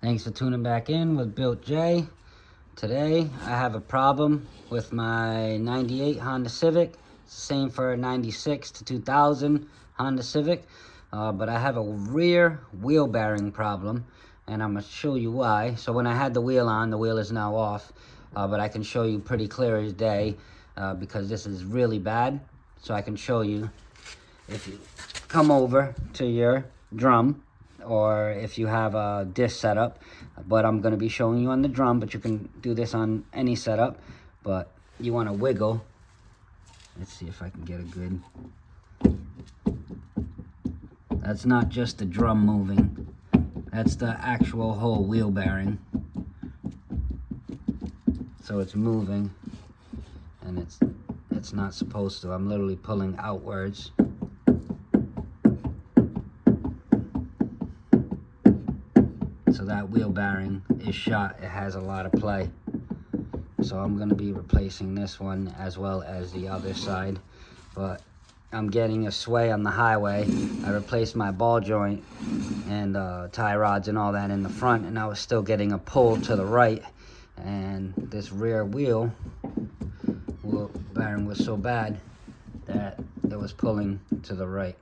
Thanks for tuning back in with Built J. Today I have a problem with my 98 Honda Civic. It's the same for a 96 to 2000 Honda Civic. But I have a rear wheel bearing problem, and I'm going to show you why. So when I had the wheel on, the wheel is now off. But I can show you pretty clear as day because this is really bad. So I can show you if you come over to your drum, or if you have a disc setup, but I'm going to be showing you on the drum, but you can do this on any setup. But you want to wiggle. Let's see if I can get a good. That's not just the drum moving, that's the actual whole wheel bearing. So it's moving, and it's not supposed to. I'm literally pulling outwards. So that wheel bearing is shot. It has a lot of play. So I'm going to be replacing this one as well as the other side. But I'm getting a sway on the highway. I replaced my ball joint and tie rods and all that in the front, and I was still getting a pull to the right. And this rear wheel bearing was so bad that it was pulling to the right.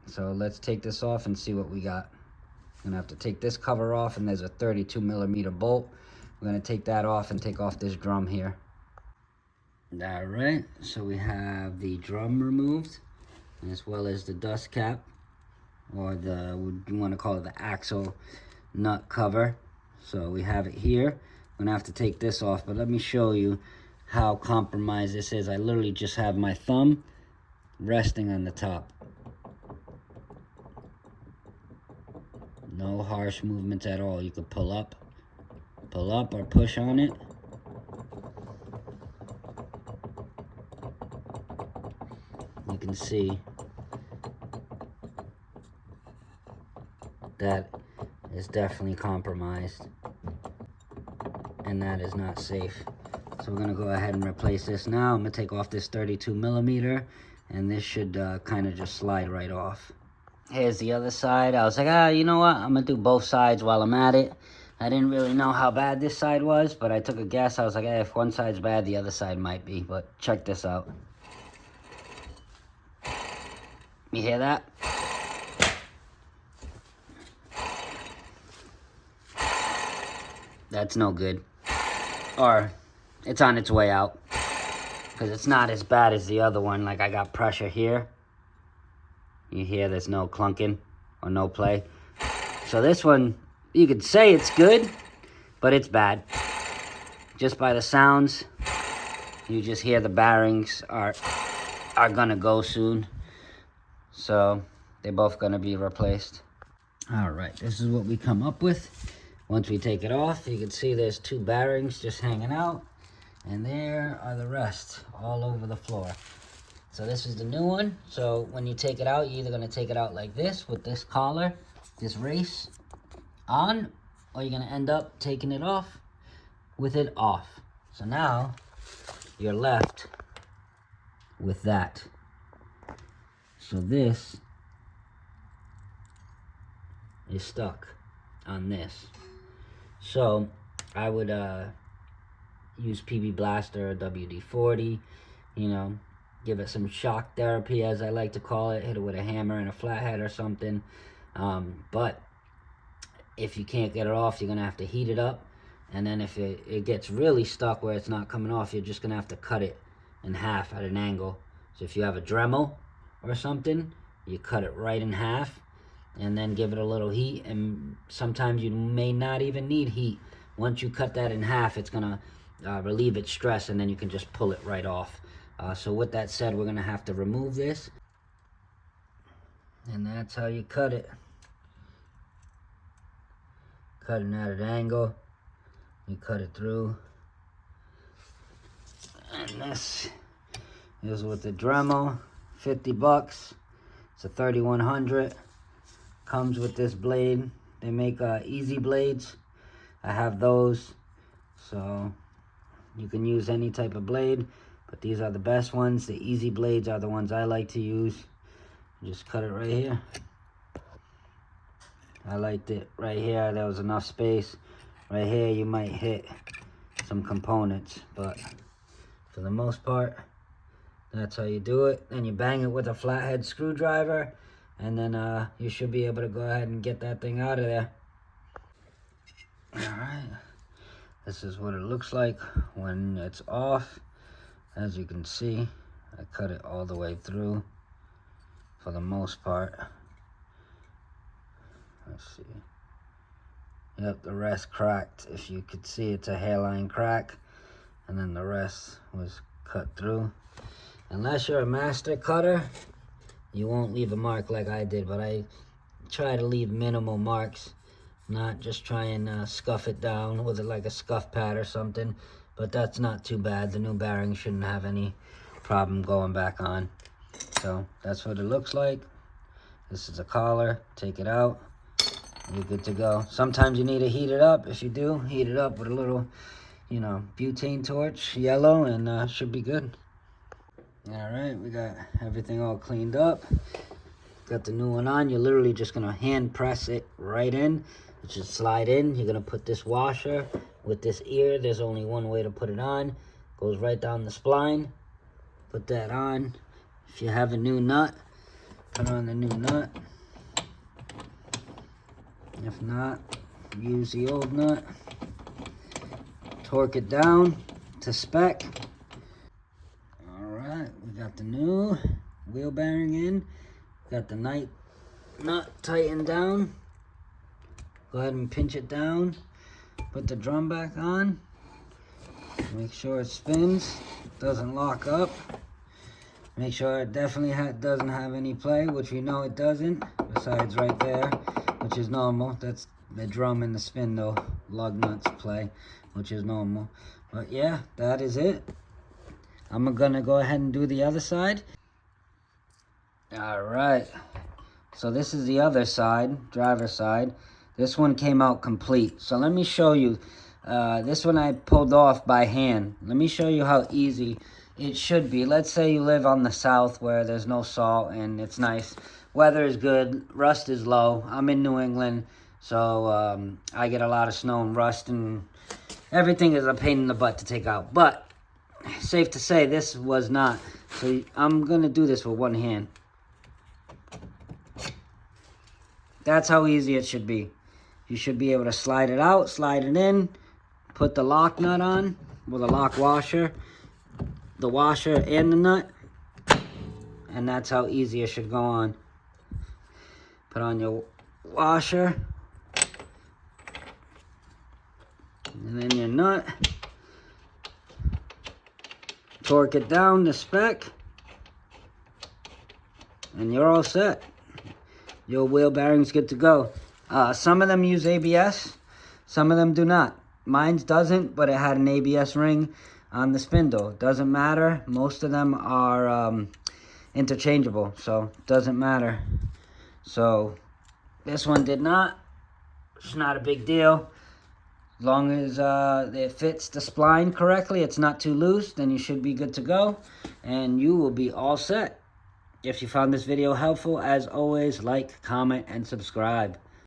So let's take this off and see what we got. I'm gonna have to take this cover off, and there's a 32mm bolt. We're gonna take that off and take off this drum here. All right, so we have the drum removed, as well as the dust cap, or the, you wanna call it the axle nut cover. So we have it here. I'm gonna have to take this off, but let me show you how compromised this is. I literally just have my thumb resting on the top. No harsh movements at all. You could pull up or push on it. You can see that is definitely compromised, and that is not safe. So we're gonna go ahead and replace this now. I'm gonna take off this 32mm, and this should kind of just slide right off. Here's the other side. I was like, you know what? I'm going to do both sides while I'm at it. I didn't really know how bad this side was, but I took a guess. I was like, if one side's bad, the other side might be. But check this out. You hear that? That's no good. Or it's on its way out, because it's not as bad as the other one. Like, I got pressure here. You hear there's no clunking or no play. So this one, you could say it's good, but it's bad. Just by the sounds, you just hear the bearings are gonna go soon. So they're both gonna be replaced. All right, this is what we come up with. Once we take it off, you can see there's two bearings just hanging out, and there are the rest all over the floor. So this is the new one. So when you take it out, you're either going to take it out like this with this collar, this race on, or you're going to end up taking it off with it off. So now you're left with that. So this is stuck on this. So I would use PB Blaster or WD-40, you know, give it some shock therapy, as I like to call it. Hit it with a hammer and a flathead or something. But if you can't get it off, you're going to have to heat it up. And then if it gets really stuck where it's not coming off, you're just going to have to cut it in half at an angle. So if you have a Dremel or something, you cut it right in half and then give it a little heat. And sometimes you may not even need heat. Once you cut that in half, it's going to relieve its stress, and then you can just pull it right off. So with that said, we're going to have to remove this. And that's how you cut it. Cutting at an angle. You cut it through. And this is with the Dremel. 50 bucks. It's a 3100. Comes with this blade. They make easy blades. I have those. So you can use any type of blade, but these are the best ones. The easy blades are the ones I like to use. Just cut it right here. I liked it. Right here, there was enough space. Right here, you might hit some components, but for the most part, that's how you do it. Then you bang it with a flathead screwdriver, and then you should be able to go ahead and get that thing out of there. Alright, this is what it looks like when it's off. As you can see, I cut it all the way through for the most part. Let's see. Yep, the rest cracked. If you could see, it's a hairline crack, and then the rest was cut through. Unless you're a master cutter, you won't leave a mark like I did, but I try to leave minimal marks, not just try and scuff it down with like a scuff pad or something, but that's not too bad. The new bearing shouldn't have any problem going back on. So that's what it looks like. This is a collar. Take it out. You're good to go. Sometimes you need to heat it up. If you do, heat it up with a little, butane torch, yellow, and should be good. Alright, we got everything all cleaned up. Got the new one on. You're literally just going to hand press it right in. It should slide in. You're going to put this washer with this ear. There's only one way to put it on. Goes right down the spline. Put that on. If you have a new nut, put on the new nut. If not, use the old nut. Torque it down to spec. Alright, we got the new wheel bearing in. Got the nut tightened down. Go ahead and pinch it down. Put the drum back on. Make sure it spins. Doesn't lock up. Make sure it definitely doesn't have any play, which we know it doesn't. Besides right there, which is normal. That's the drum and the spindle lug nuts play, which is normal. But yeah, that is it. I'm gonna go ahead and do the other side. All right. So this is the other side, driver's side. This one came out complete. So let me show you. This one I pulled off by hand. Let me show you how easy it should be. Let's say you live on the south where there's no salt and it's nice. Weather is good. Rust is low. I'm in New England, so I get a lot of snow and rust, and everything is a pain in the butt to take out. But safe to say this was not. So I'm going to do this with one hand. That's how easy it should be. You should be able to slide it out, slide it in, put the lock nut on with a lock washer, the washer and the nut, and that's how easy it should go on. Put on your washer, and then your nut, torque it down to spec, and you're all set. Your wheel bearing's good to go. Some of them use ABS, some of them do not. Mine doesn't, but it had an ABS ring on the spindle. Doesn't matter. Most of them are interchangeable, so it doesn't matter. So this one did not. It's not a big deal. As long as it fits the spline correctly, it's not too loose, then you should be good to go, and you will be all set. If you found this video helpful, as always, like, comment, and subscribe.